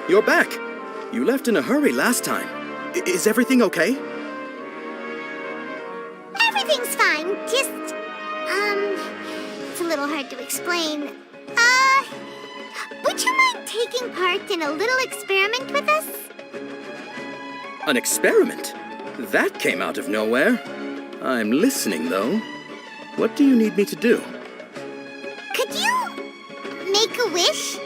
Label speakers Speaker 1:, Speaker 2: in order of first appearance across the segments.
Speaker 1: you're back. You left in a hurry last time. Is everything okay?
Speaker 2: Everything's fine, just, it's a little hard to explain. Would you mind taking part in a little experiment with us?
Speaker 1: An experiment? That came out of nowhere. I'm listening, though. What do you need me to do?
Speaker 2: Could you make a wish?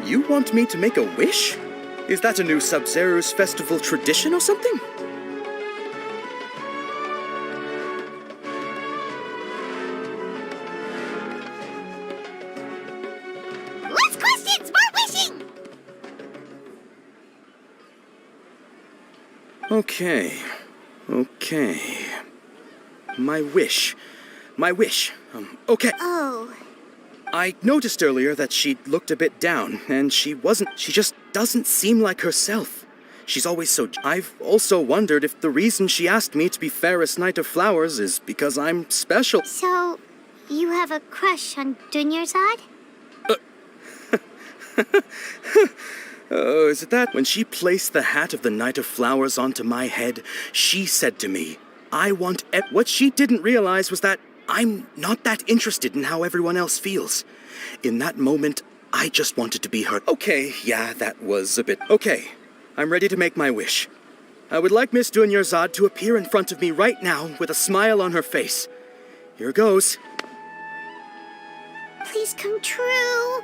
Speaker 1: You want me to make a wish? Is that a new Sub-Zero's festival tradition or something?
Speaker 2: Less questions, more wishing!
Speaker 1: Okay. My wish. Okay.
Speaker 2: Oh.
Speaker 1: I noticed earlier that she looked a bit down, and she just doesn't seem like herself. She's always so... I've also wondered if the reason she asked me to be Fairest Knight of Flowers is because I'm special.
Speaker 2: So, you have a crush on Dunyarzad?
Speaker 1: Oh, is it that? When she placed the hat of the Knight of Flowers onto my head, she said to me, I want... What she didn't realize was that I'm not that interested in how everyone else feels. In that moment, I just wanted to be her. Okay, yeah, that was a bit... Okay, I'm ready to make my wish. I would like Miss Dunyarzad to appear in front of me right now with a smile on her face. Here goes.
Speaker 2: Please come true.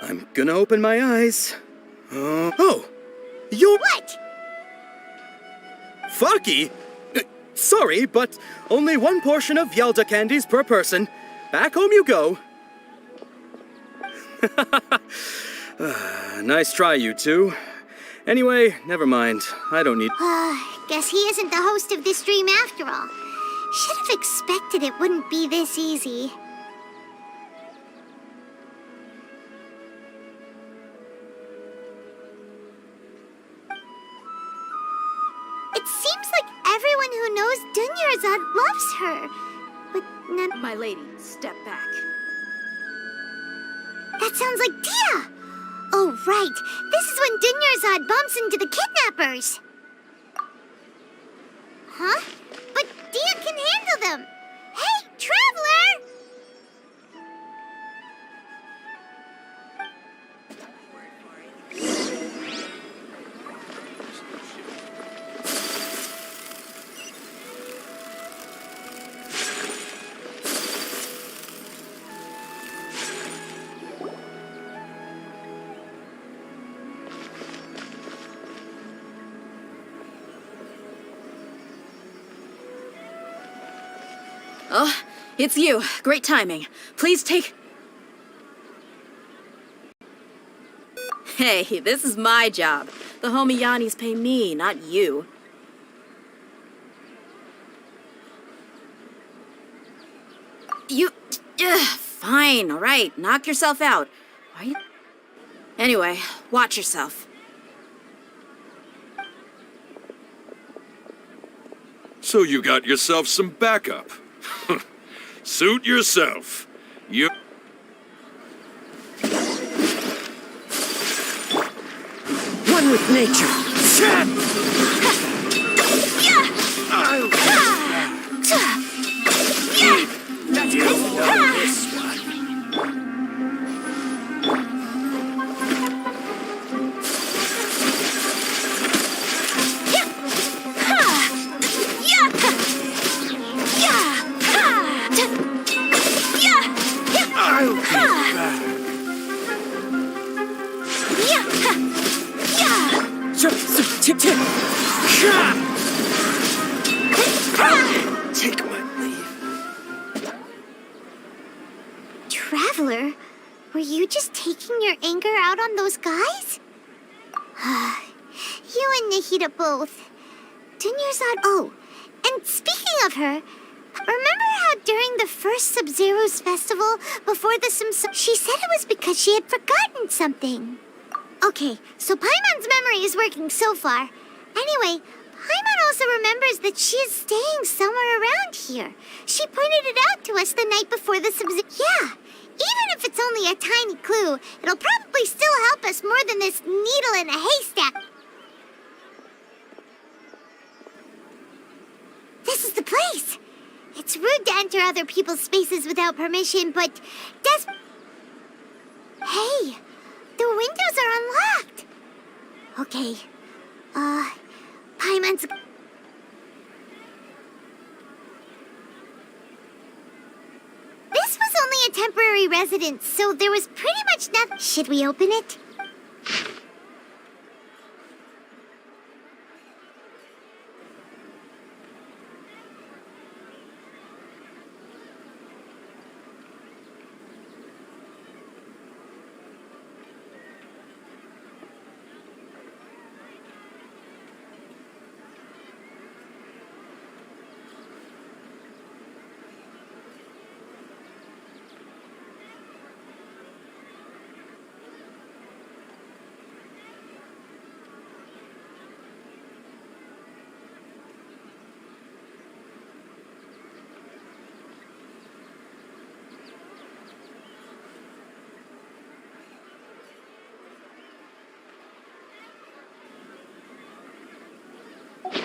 Speaker 1: I'm gonna open my eyes. Oh! You're...
Speaker 2: What?
Speaker 1: Fucky? Sorry, but only one portion of Yelda candies per person. Back home you go. Nice try, you two. Anyway, never mind. I don't need...
Speaker 2: Guess he isn't the host of this dream after all. Should have expected it wouldn't be this easy. It seems like everyone who knows Dunyarzad loves her. But not...
Speaker 3: My lady, step back.
Speaker 2: That sounds like Dia! Oh, right. This is when Dunyarzad bumps into the kidnappers. Huh? But Dia can handle them. Hey, Traveler!
Speaker 3: Oh, it's you. Great timing. Please take... Hey, this is my job. The homie Yannis pay me, not you. You... fine, all right. Knock yourself out. Why you... Anyway, watch yourself.
Speaker 4: So you got yourself some backup. Suit yourself. You...
Speaker 1: One with nature. Take my leave.
Speaker 2: Traveler, were you just taking your anger out on those guys? You and Nahida both. Dunyarzad... Oh, and speaking of her, remember how during the first Sub-Zero's festival, before the she said it was because she had forgotten something. Okay, so Paimon's memory is working so far. Anyway, Paimon also remembers that she is staying somewhere around here. She pointed it out to us the night before the Yeah, even if it's only a tiny clue, it'll probably still help us more than this needle in a haystack. This is the place. It's rude to enter other people's spaces without permission, but Hey, the windows are unlocked. Okay, Paimon's... This was only a temporary residence, so there was pretty much nothing. Should we open it?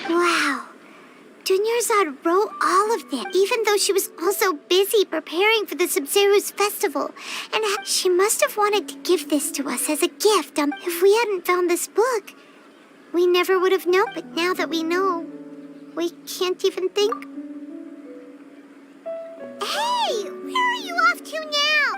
Speaker 2: Wow. Dunyarzad wrote all of that, even though she was also busy preparing for the Sumeru's festival. And she must have wanted to give this to us as a gift. If we hadn't found this book, we never would have known. But now that we know, we can't even think. Hey, where are you off to now?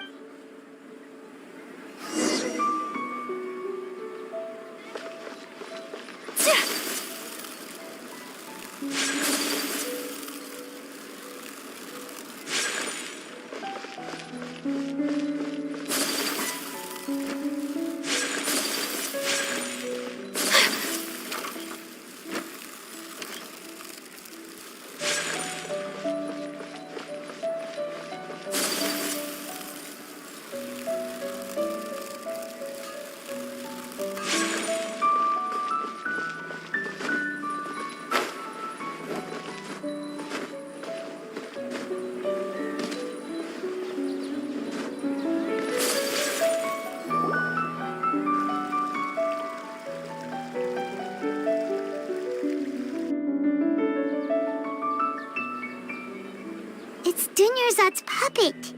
Speaker 2: It's Dunyarzad's puppet.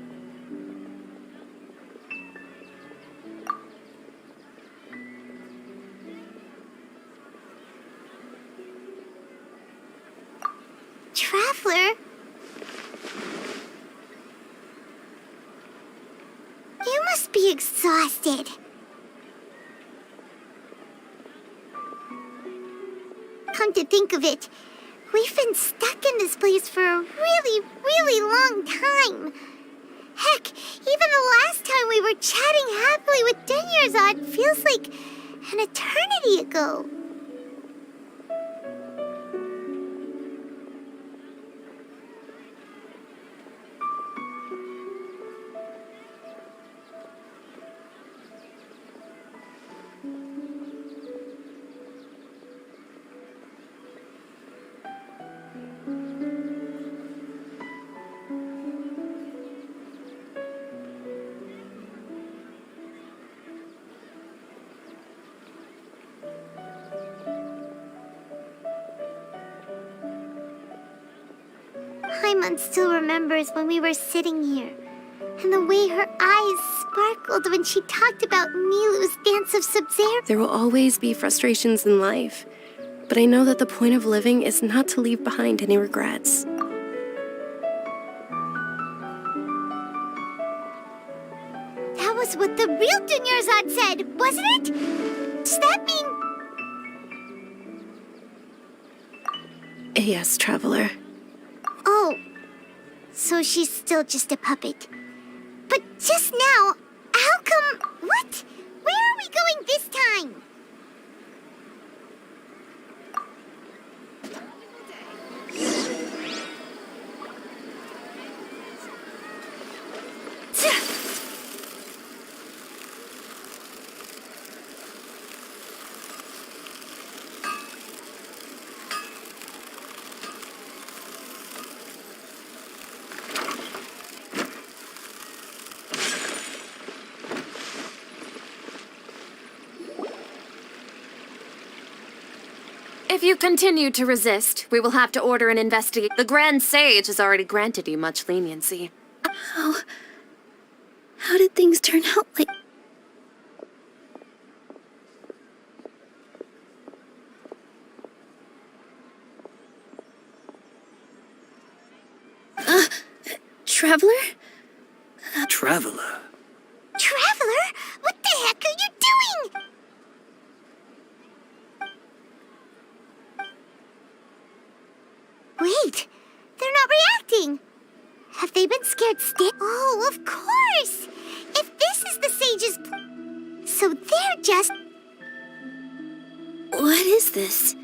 Speaker 2: Traveler? You must be exhausted. Come to think of it, we've been stuck in this place for a really, really long time. Heck, even the last time we were chatting happily with Dunyarzad feels like an eternity ago. Paimon still remembers when we were sitting here, and the way her eyes sparkled when she talked about Nilu's dance of Sub-Zero.
Speaker 5: There will always be frustrations in life, but I know that the point of living is not to leave behind any regrets.
Speaker 2: That was what the real Dunyarzad said, wasn't it? Does that mean...
Speaker 5: Yes, traveler.
Speaker 2: Oh, so she's still just a puppet. But just now, how come... What? Where are we going this time?
Speaker 5: If you continue to resist, we will have to order an investigation. The Grand Sage has already granted you much leniency.
Speaker 3: How did things turn out like... Traveler?
Speaker 1: Traveler.
Speaker 2: Traveler? What the heck are you doing? Wait, they're not reacting. Have they been scared stiff? Oh, of course. If this is the sage's... So they're just...
Speaker 3: What is this?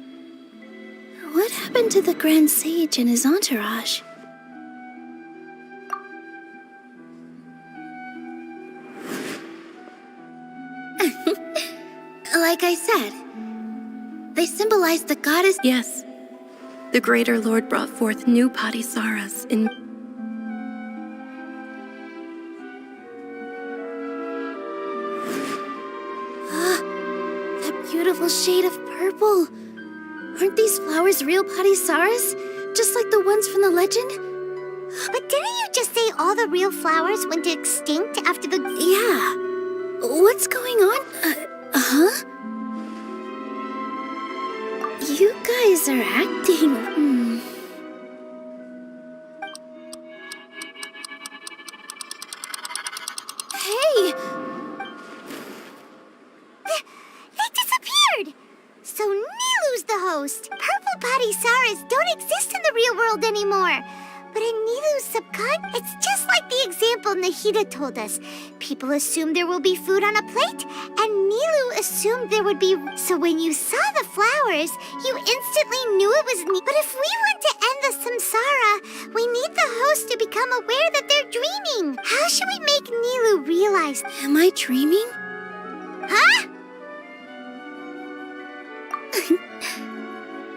Speaker 3: What happened to the Grand Sage and his entourage? Like I said, they symbolize the goddess.
Speaker 5: Yes. The Greater Lord brought forth new Padhisaras in...
Speaker 3: That beautiful shade of purple. Aren't these flowers real Padhisaras? Just like the ones from the legend?
Speaker 2: But didn't you just say all the real flowers went extinct after the...
Speaker 3: Yeah. What's going on? Huh? You guys are acting... Hey!
Speaker 2: They disappeared! So Nilu's the host. Purple Padhisaras don't exist in the real world anymore. But in Nilu's subcon, it's just like the example Nahida told us. People assume there will be food on a plate, and Nilu assumed there would be... So when you saw the flowers, you instantly knew it was Nilu. But if we want to end the samsara, we need the host to become aware that they're dreaming. How should we make Nilu realize...
Speaker 3: Am I dreaming?
Speaker 2: Huh?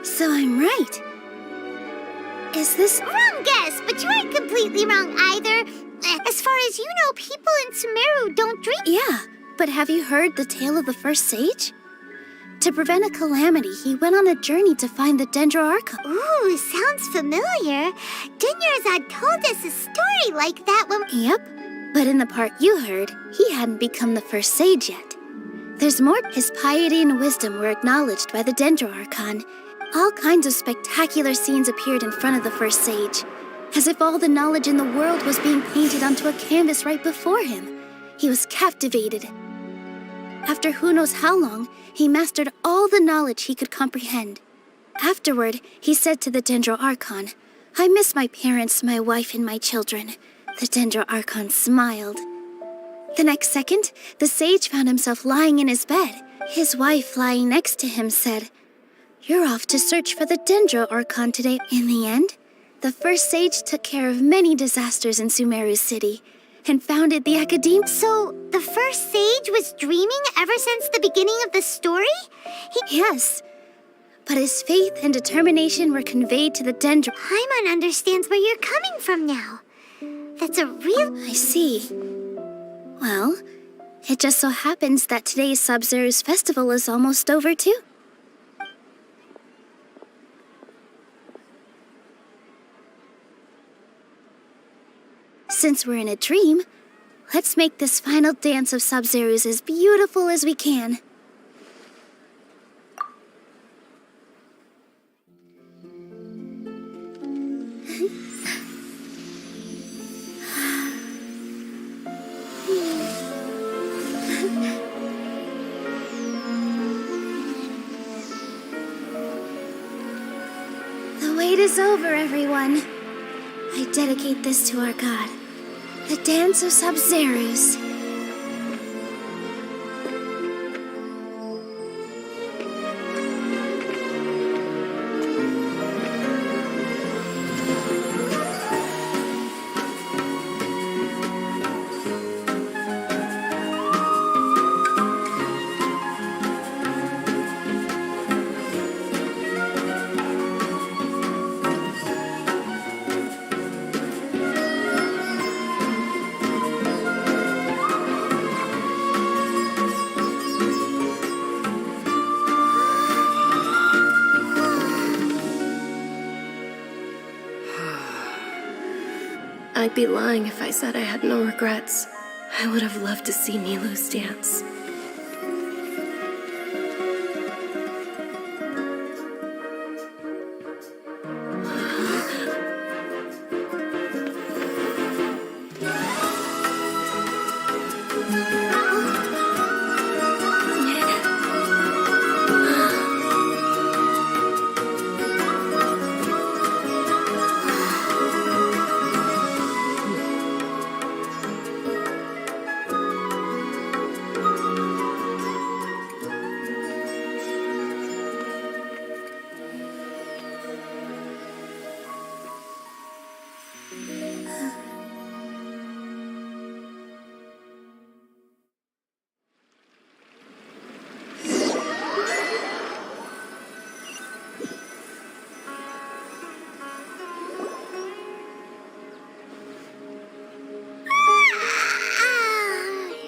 Speaker 3: So I'm right. Is this...
Speaker 2: Wrong guess, but you aren't completely wrong either. As far as you know, people in Sumeru don't dream.
Speaker 3: Yeah, but have you heard the tale of the first sage? To prevent a calamity, he went on a journey to find the Dendroarchon.
Speaker 2: Ooh, sounds familiar. Dunyarzad told us a story like that when...
Speaker 3: Yep, but in the part you heard, he hadn't become the first sage yet. There's more. His piety and wisdom were acknowledged by the Dendroarchon. All kinds of spectacular scenes appeared in front of the first sage, as if all the knowledge in the world was being painted onto a canvas right before him. He was captivated. After who knows how long, he mastered all the knowledge he could comprehend. Afterward, he said to the Dendroarchon, "I miss my parents, my wife, and my children." The Dendroarchon smiled. The next second, the sage found himself lying in his bed. His wife, lying next to him, said, "You're off to search for the Dendroarchon today." In the end, the first sage took care of many disasters in Sumeru City and founded the Academe.
Speaker 2: So, the first sage was dreaming ever since the beginning of the story?
Speaker 3: Yes, but his faith and determination were conveyed to the Dendro.
Speaker 2: Paimon understands where you're coming from now. That's a real...
Speaker 3: I see. Well, it just so happens that today's Sub-Zero's festival is almost over too. Since we're in a dream, let's make this final dance of Sub-Zero's as beautiful as we can. The wait is over, everyone. I dedicate this to our god. The Dance of Sub-Zeros.
Speaker 5: I'd be lying if I said I had no regrets. I would have loved to see Nilou's dance.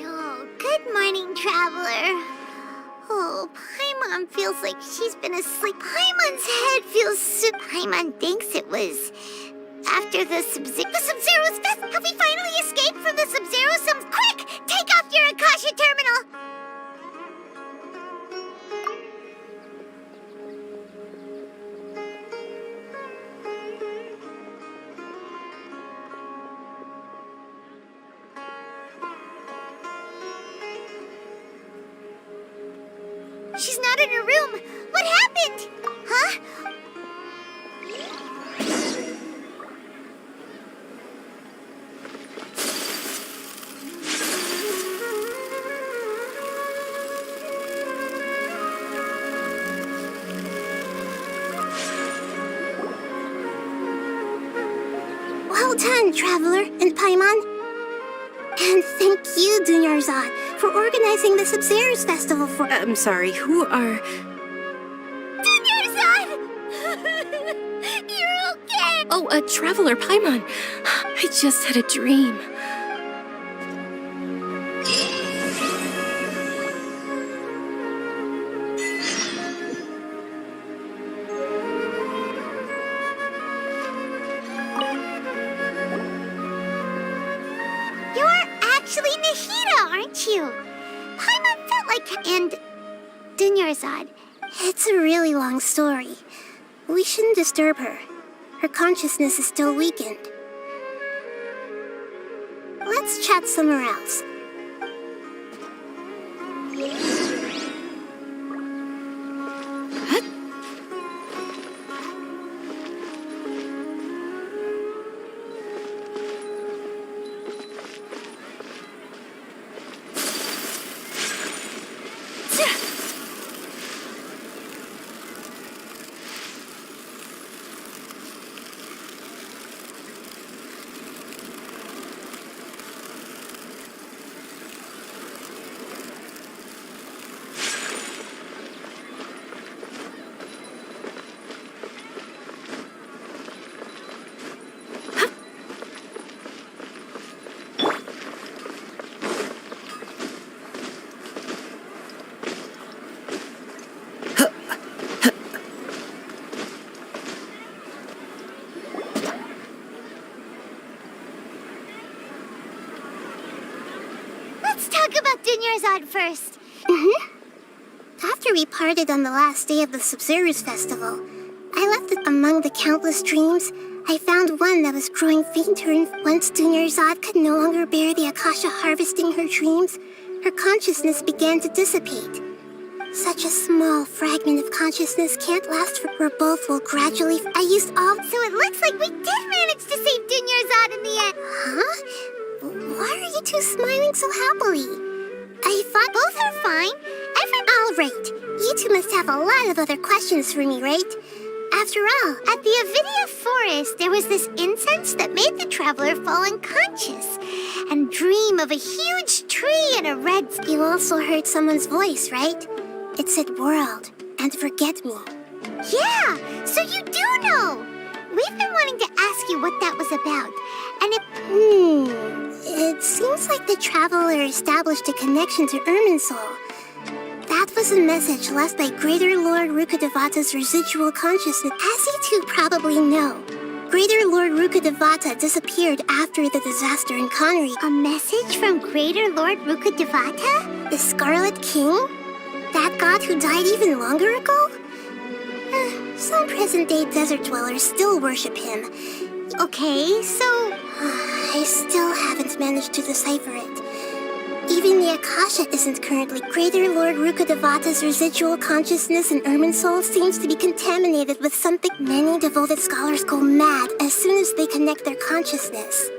Speaker 2: Oh, good morning, traveler. Oh, Paimon feels like she's been asleep. Paimon's head feels Paimon thinks it was after the Sub-Zero's fest. Have we finally escaped from the Sub-Zero? Quick! Take off your Akasha terminal! She's not in her room. What happened? Huh? Well done, Traveler and Paimon. And thank you, Dunyarzad, for organizing the Sub-Zero's festival for—
Speaker 5: I'm sorry, who are...
Speaker 2: Dunyarzad! You're okay!
Speaker 5: Oh, a traveler, Paimon. I just had a dream.
Speaker 2: You're actually Nahida, aren't you? Paimon felt like— And Dunyarzad. It's a really long story. We shouldn't disturb her. Her consciousness is still weakened. Let's chat somewhere else. Let's talk about Dunyarzad first. After we parted on the last day of the Sub-Zero's festival, I left it among the countless dreams. I found one that was growing fainter, and once Dunyarzad could no longer bear the Akasha harvesting her dreams, her consciousness began to dissipate. Such a small fragment of consciousness can't last for both will gradually— I used all— So it looks like we did manage to save Dunyarzad in the end. Huh? Why are you two smiling so happily? I thought both are fine. All right. You two must have a lot of other questions for me, right? After all, at the Avidia Forest, there was this incense that made the traveler fall unconscious and dream of a huge tree and a red— You also heard someone's voice, right? It said world and forget me. Yeah, so you do know. We've been wanting to ask you what that was about. And it seems like the traveler established a connection to Irminsul. That was a message left by Greater Lord Rukkhadevata's residual consciousness. As you two probably know, Greater Lord Rukkhadevata disappeared after the disaster in Connery. A message from Greater Lord Rukkhadevata? The Scarlet King? That god who died even longer ago? Some present-day desert dwellers still worship him. Okay, so... I still haven't managed to decipher it. Even the Akasha isn't currently. Greater Lord Rukkhadevata's residual consciousness in Irminsul seems to be contaminated with something. Many devoted scholars go mad as soon as they connect their consciousness.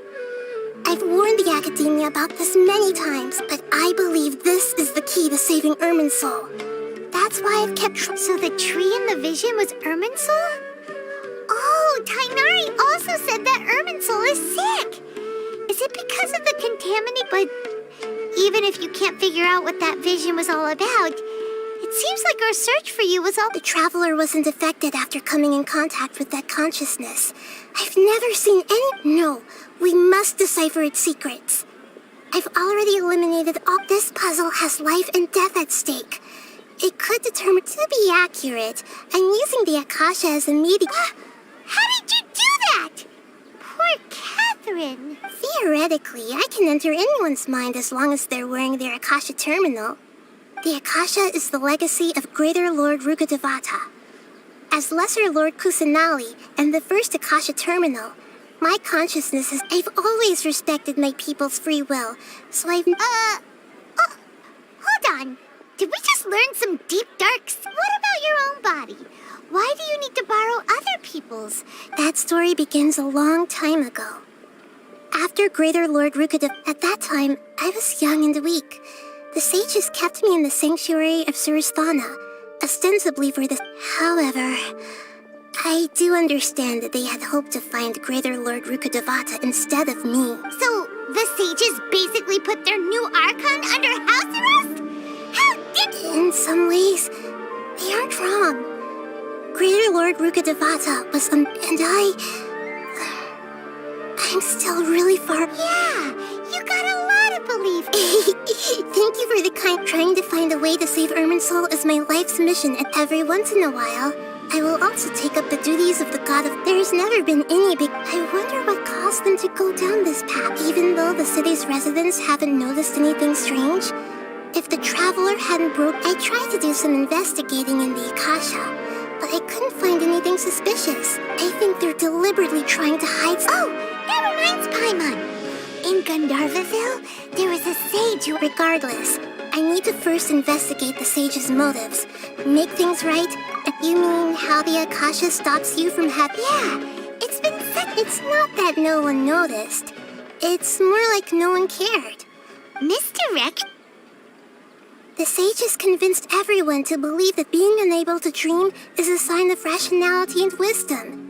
Speaker 2: I've warned the academia about this many times, but I believe this is the key to saving Irminsul. That's why I've kept... So the tree in the vision was Irminsul? Oh, Tainari also said that Irminsul is sick. Is it because of the contaminant? But even if you can't figure out what that vision was all about, it seems like our search for you was all... The traveler wasn't affected after coming in contact with that consciousness. I've never seen any... No, we must decipher its secrets. I've already eliminated all... This puzzle has life and death at stake. It could determine... To be accurate, I'm using the Akasha as a medium... How did you do that? Poor Catherine. Theoretically, I can enter anyone's mind as long as they're wearing their Akasha terminal. The Akasha is the legacy of Greater Lord Rukkhadevata. As Lesser Lord Kusanali and the first Akasha terminal, my consciousness is... I've always respected my people's free will, so I've... Hold on. Did we just learn some deep darks? What about your own body? Why do you need to borrow other people's? That story begins a long time ago. After Greater Lord Rukkhadevata, at that time, I was young and weak. The sages kept me in the sanctuary of Surasthana, ostensibly for this. However, I do understand that they had hoped to find Greater Lord Rukkhadevata instead of me. So, the sages basically put their new Archon under house arrest? How did... In some ways, they aren't wrong. Greater Lord Rukkhadevata was and I'm still really far... Yeah, you got a lot of belief. Thank you for the kind... Trying to find a way to save Irminsul is my life's mission, and every once in a while, I will also take up the duties of the god of... There's never been any big... I wonder what caused them to go down this path, even though the city's residents haven't noticed anything strange. If the traveler hadn't broke... I tried to do some investigating in the Akasha, but I couldn't find anything suspicious. I think they're deliberately trying to hide... Oh, that reminds Paimon. In Gandharvaville, there was a sage who... Regardless, I need to first investigate the sage's motives. Make things right. You mean how the Akasha stops you from having... Yeah, it's been said... It's not that no one noticed. It's more like no one cared. Misdirect... The sages convinced everyone to believe that being unable to dream is a sign of rationality and wisdom.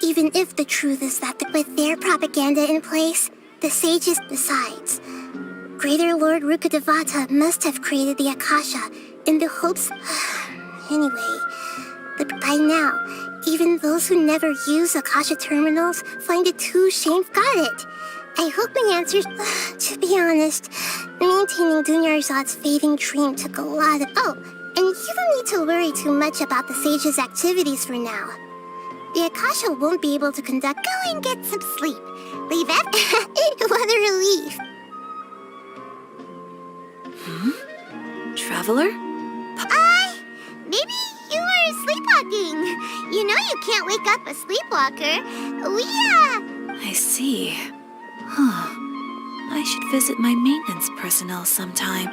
Speaker 2: Even if the truth is that with their propaganda in place, the sages... Besides, Greater Lord Rukkhadevata must have created the Akasha in the hopes... Anyway, by now, even those who never use Akasha terminals find it too shameful. Got it! I hope my answers... To be honest, maintaining Dunyarzad's fading dream took a lot of... Oh, and you don't need to worry too much about the sage's activities for now. The Akasha won't be able to conduct... Go and get some sleep. Leave it? What a relief.
Speaker 6: Traveler?
Speaker 2: Maybe you were sleepwalking. You know you can't wake up a sleepwalker.
Speaker 6: I see. Huh. I should visit my maintenance personnel sometime.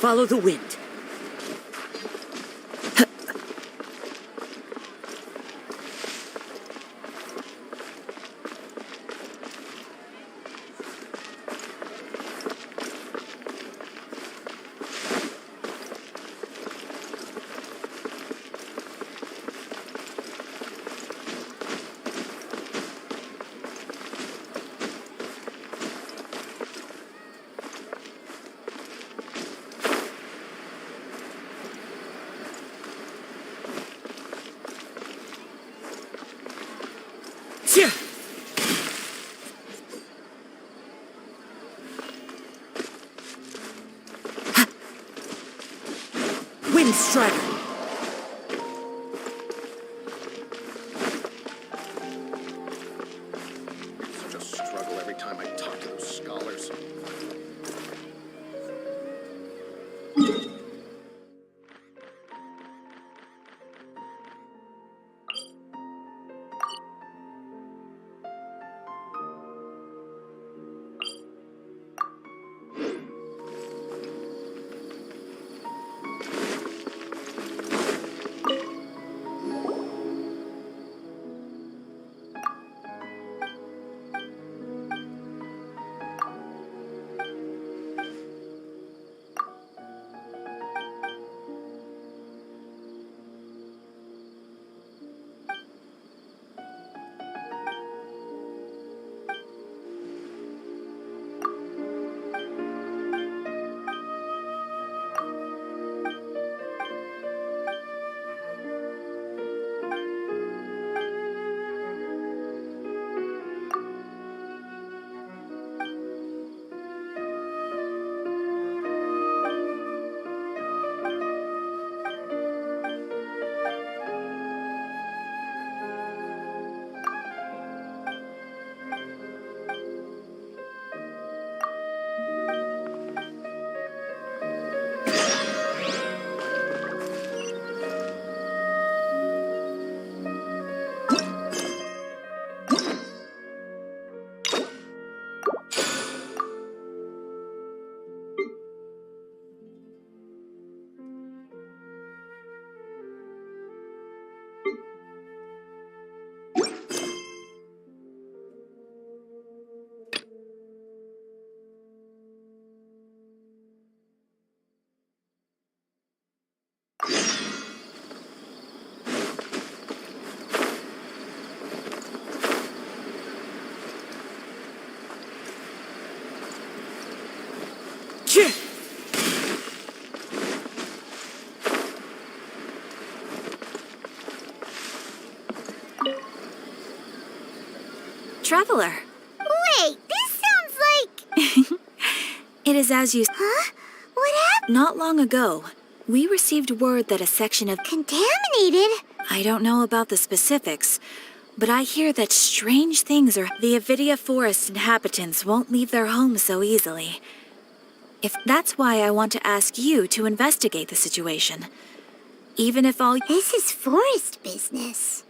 Speaker 7: Follow the wind. Wind Strider!
Speaker 1: Such a struggle every time I talk to those scholars.
Speaker 6: Traveler.
Speaker 2: Wait, this sounds like...
Speaker 6: It is as you...
Speaker 2: Huh? What happened?
Speaker 6: Not long ago, we received word that a section of...
Speaker 2: Contaminated?
Speaker 6: I don't know about the specifics, but I hear that strange things are... The Avidia Forest inhabitants won't leave their homes so easily. That's why I want to ask you to investigate the situation. Even if all...
Speaker 2: This is forest business.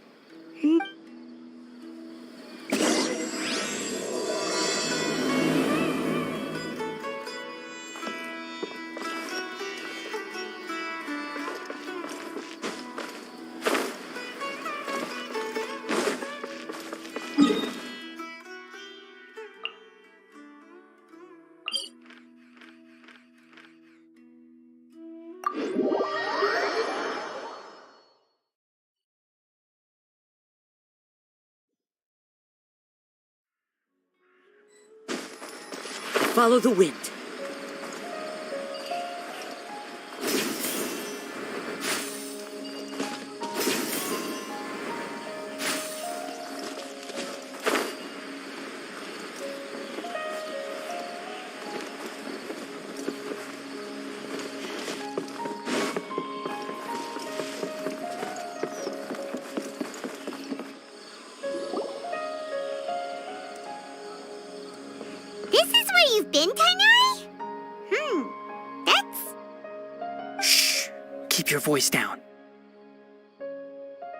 Speaker 7: Follow the wind.
Speaker 2: This is where you've been, Tainari? That's...
Speaker 7: Shh. Keep your voice down.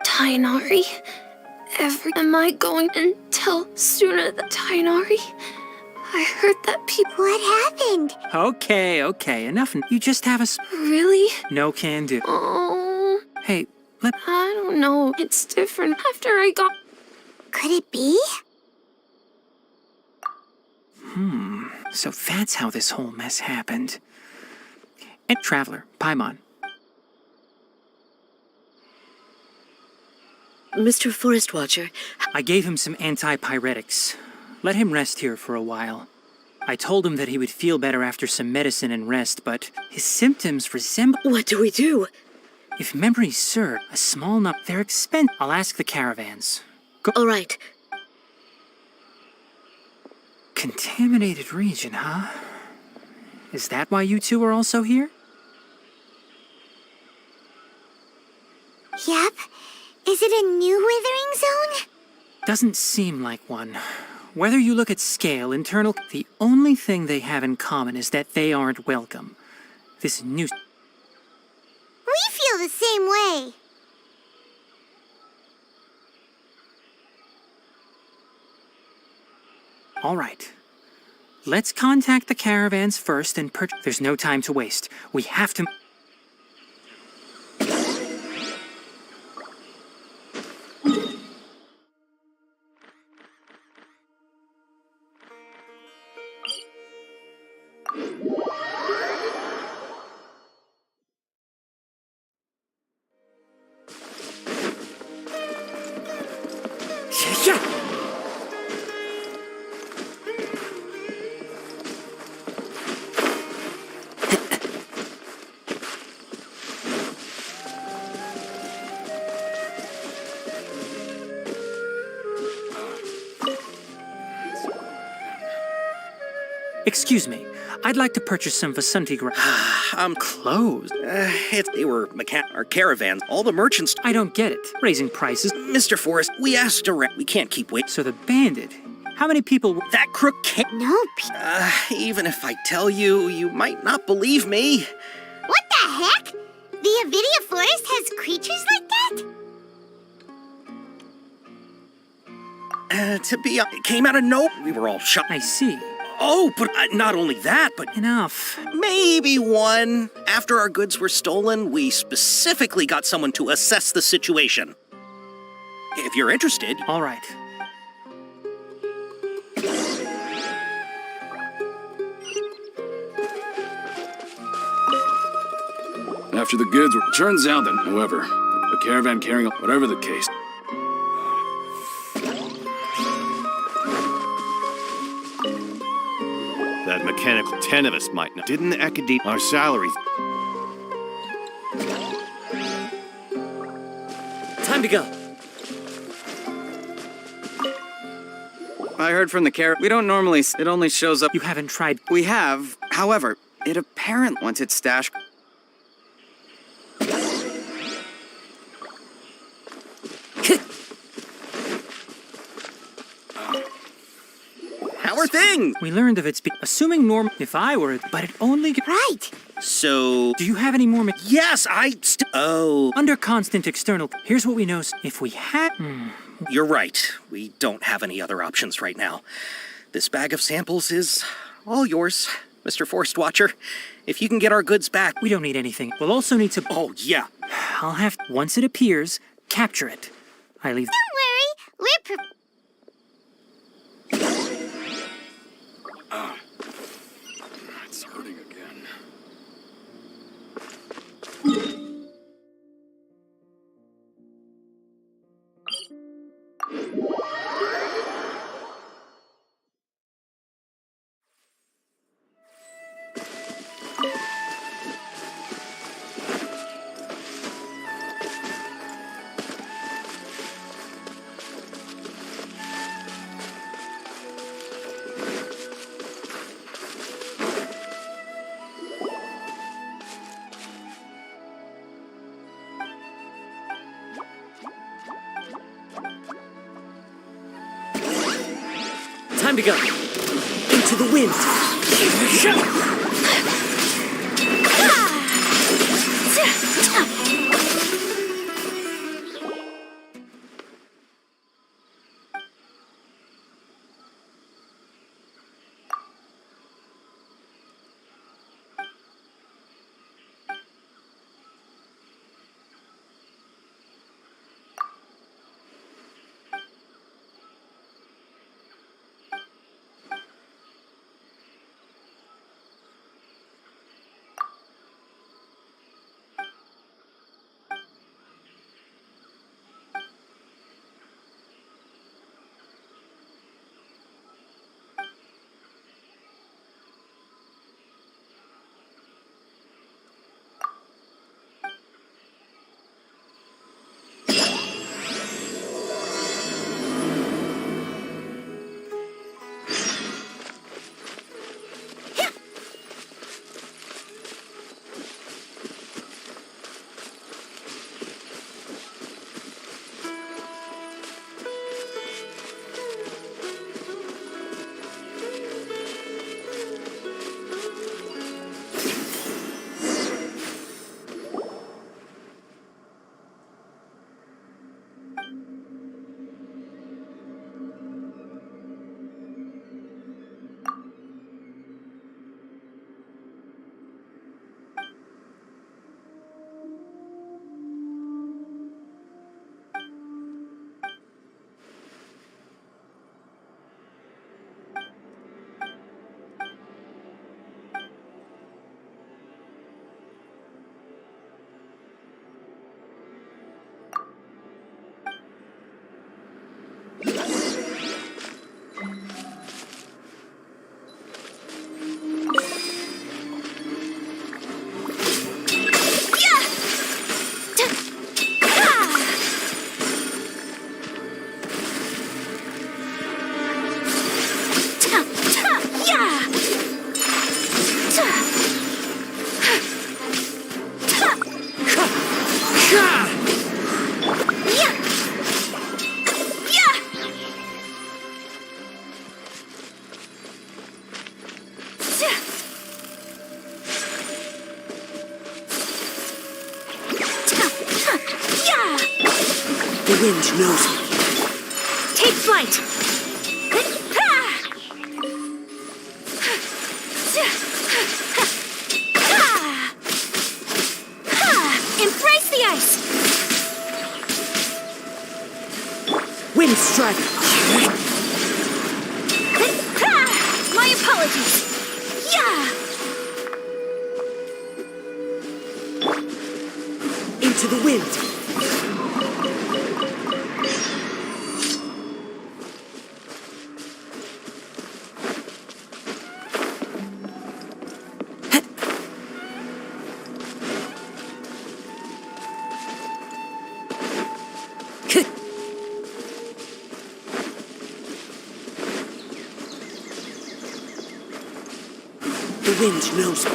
Speaker 5: Tainari? Am I going and tell Suna that Tainari? I heard that people.
Speaker 2: What happened?
Speaker 7: Okay, enough. You just have a
Speaker 5: Really?
Speaker 7: no can do.
Speaker 5: Oh,
Speaker 7: Hey,
Speaker 5: I don't know. It's different after I got.
Speaker 2: Could it be?
Speaker 7: so that's how this whole mess happened. And Traveler, Paimon.
Speaker 8: Mr. Forest Watcher,
Speaker 7: I gave him some antipyretics. Let him rest here for a while. I told him that he would feel better after some medicine and rest, but his symptoms resemble...
Speaker 8: what do we do?
Speaker 7: If memory serves, a small number... They're expensive. I'll ask the caravans.
Speaker 8: All right.
Speaker 7: Contaminated region, huh? Is that why you two are also here?
Speaker 2: Yep. Is it a new withering zone?
Speaker 7: Doesn't seem like one. Whether you look at scale, internal... The only thing they have in common is that they aren't welcome. This new...
Speaker 2: We feel the same way.
Speaker 7: All right. Let's contact the caravans first and There's no time to waste. We have to... Excuse me. I'd like to purchase some Vasanti closed.
Speaker 1: They were our caravans. All the merchants.
Speaker 7: I don't get it. Raising prices.
Speaker 1: Mr. Forrest, we asked around. We can't keep waiting.
Speaker 7: So the bandit. How many people...
Speaker 1: That crook can't.
Speaker 2: Nope.
Speaker 1: Even if I tell you, you might not believe me.
Speaker 2: What the heck? The Avidia Forest has creatures like that?
Speaker 1: It came out of no. We were all shocked.
Speaker 7: I see.
Speaker 1: Oh, but not only that, but
Speaker 7: Enough.
Speaker 1: maybe one. After our goods were stolen, we specifically got someone to assess the situation. If you're interested.
Speaker 7: All right.
Speaker 9: After the goods were... Turns out that, however, the caravan carrying... Whatever the case...
Speaker 10: That mechanical 10 of us might know. Didn't the academe... Our salaries...
Speaker 8: Time to go.
Speaker 11: I heard from the we don't normally... It only shows up...
Speaker 7: You haven't tried...
Speaker 11: We have. However, it apparently... Once it's stashed...
Speaker 1: How are things?
Speaker 7: We learned of its... Assuming norm... If I were... But it only...
Speaker 2: Right.
Speaker 1: So...
Speaker 7: Do you have any more...
Speaker 1: Yes, Oh...
Speaker 7: Under constant external... Here's what we know. If we had...
Speaker 1: You're right. We don't have any other options right now. This bag of samples is all yours, Mr. Forest Watcher. If you can get our goods back...
Speaker 7: We don't need anything. We'll also need to...
Speaker 1: Oh, yeah.
Speaker 7: I'll have... Once it appears, capture it. I leave...
Speaker 2: Don't worry. We're
Speaker 4: It's hurting again.
Speaker 8: Time to go. Into the wind. The wind knows me.
Speaker 6: Take flight! Embrace the ice!
Speaker 8: Wind strike!
Speaker 6: My apologies! Yeah!
Speaker 8: Into the wind! The wind knows me.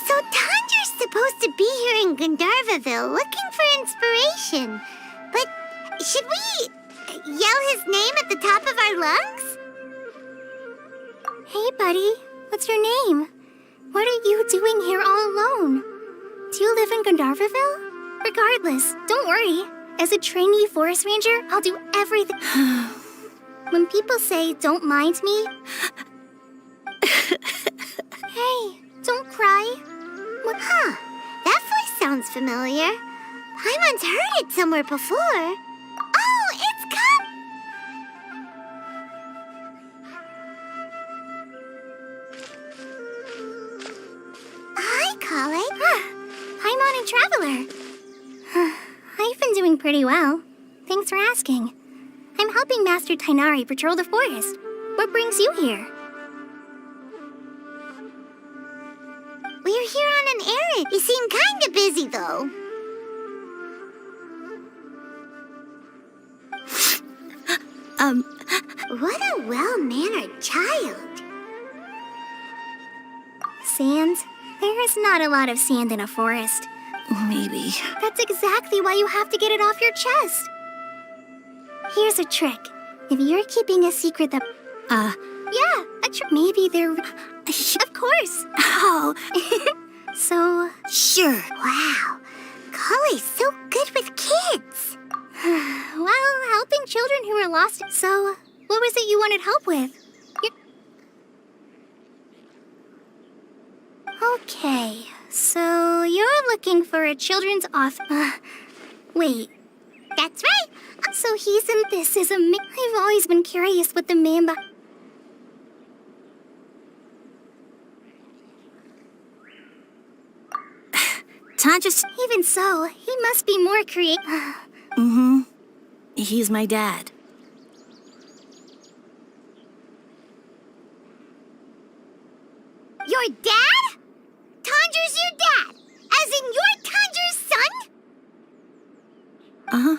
Speaker 2: So Tandra's supposed to be here in Gandharvaville looking for inspiration. But should we yell his name at the top of our lungs? Hey, buddy. What's your name? What are you doing here all alone? Do you live in Gandharvaville? Regardless, don't worry. As a trainee forest ranger, I'll do everything. When people say don't mind me... Hey, don't cry. Huh, that voice sounds familiar. I once heard it somewhere before. Oh, it's Hi, Colin. I'm on a traveler. I've been doing pretty well. Thanks for asking. I'm helping Master Tainari patrol the forest. What brings you here? We're here on an errand. You seem kinda busy, though. What a well-mannered child. Sand? There is not a lot of sand in a forest.
Speaker 6: Maybe.
Speaker 2: That's exactly why you have to get it off your chest. Here's a trick. If you're keeping a secret that... Yeah, a trick. Maybe they're... Of course.
Speaker 6: Oh.
Speaker 2: So...
Speaker 6: Sure.
Speaker 2: Wow. Collie's so good with kids. Well, helping children who are lost. So, what was it you wanted help with? Okay, so you're looking for a children's wait. That's right. So he's in this as a man. I've always been curious what the man
Speaker 6: Tandra's...
Speaker 2: Even so, he must be more creative.
Speaker 6: Mm-hmm. He's my dad.
Speaker 2: Your dad? Tandra's your dad? As in you're Tandra's son?
Speaker 6: Uh-huh.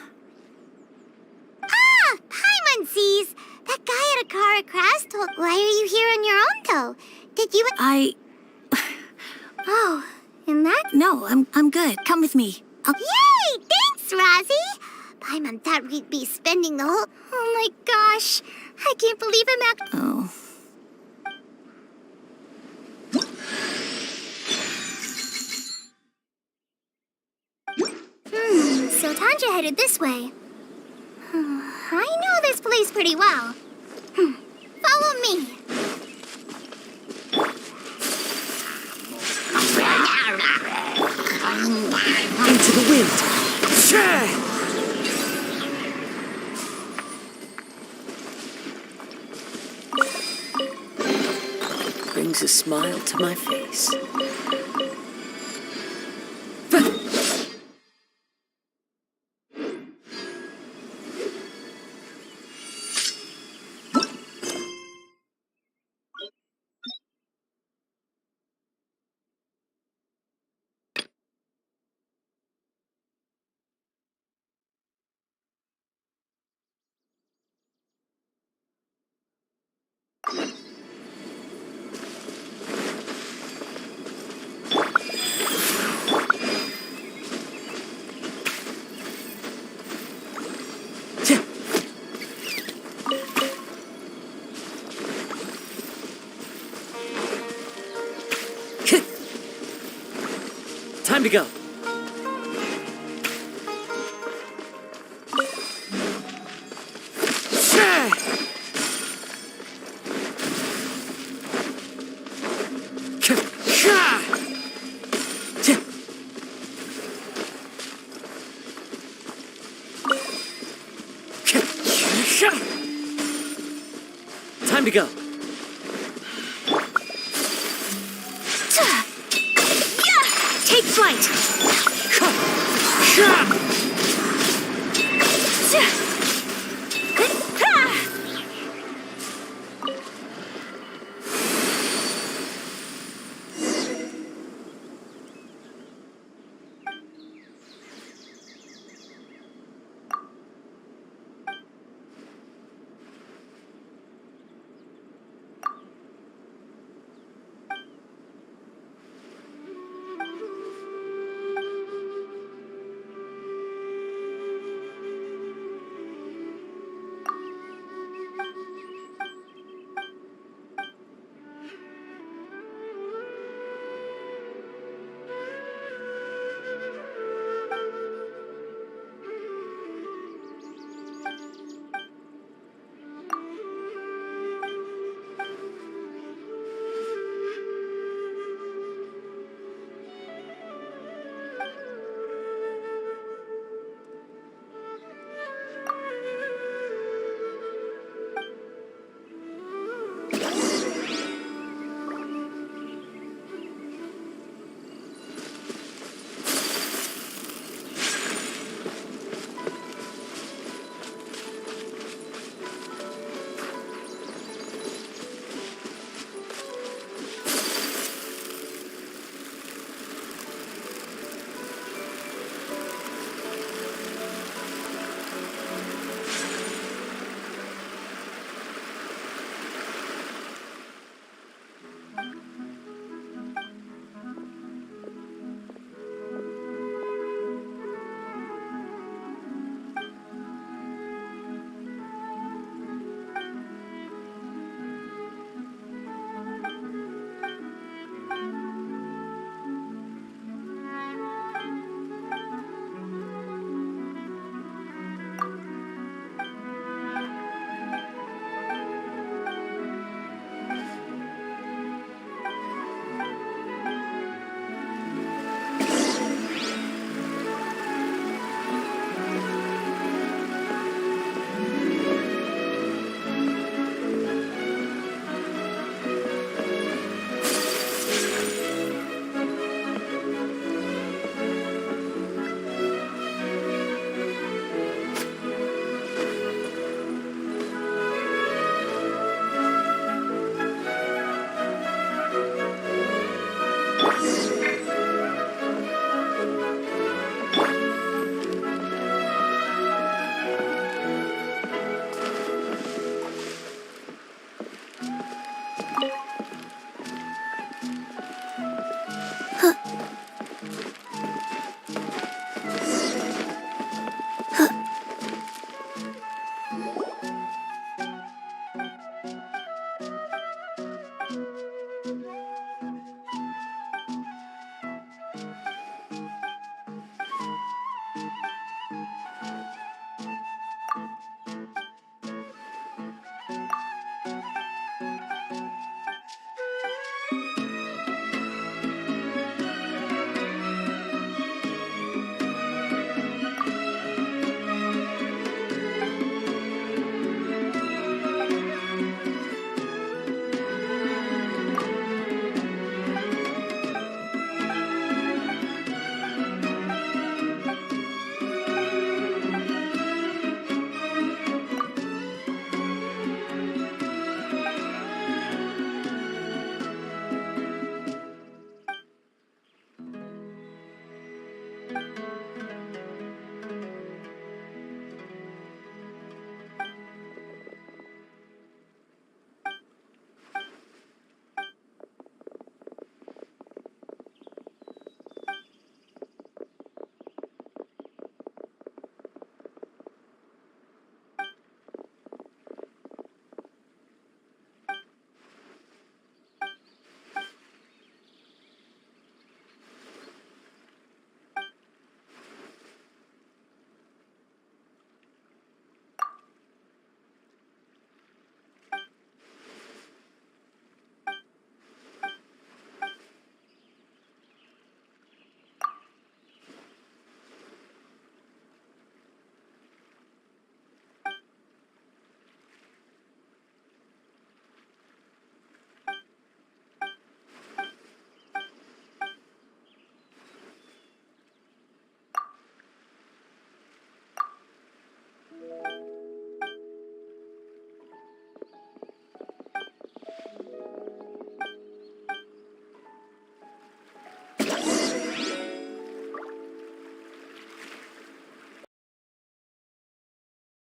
Speaker 2: Ah, Paimon sees. That guy at a car crash told... Why are you here on your own, though? Did you... Oh, and that...
Speaker 6: No, I'm good. Come with me.
Speaker 2: Yay! Thanks, Rosie! Paimon thought we'd be spending the whole... Oh my gosh! I can't believe I'm
Speaker 6: Oh.
Speaker 2: So Tanja headed this way. I know this place pretty well. Follow me.
Speaker 8: Into the wind! Share! Brings a smile to my face. Time to go. Time to go.
Speaker 6: Take flight!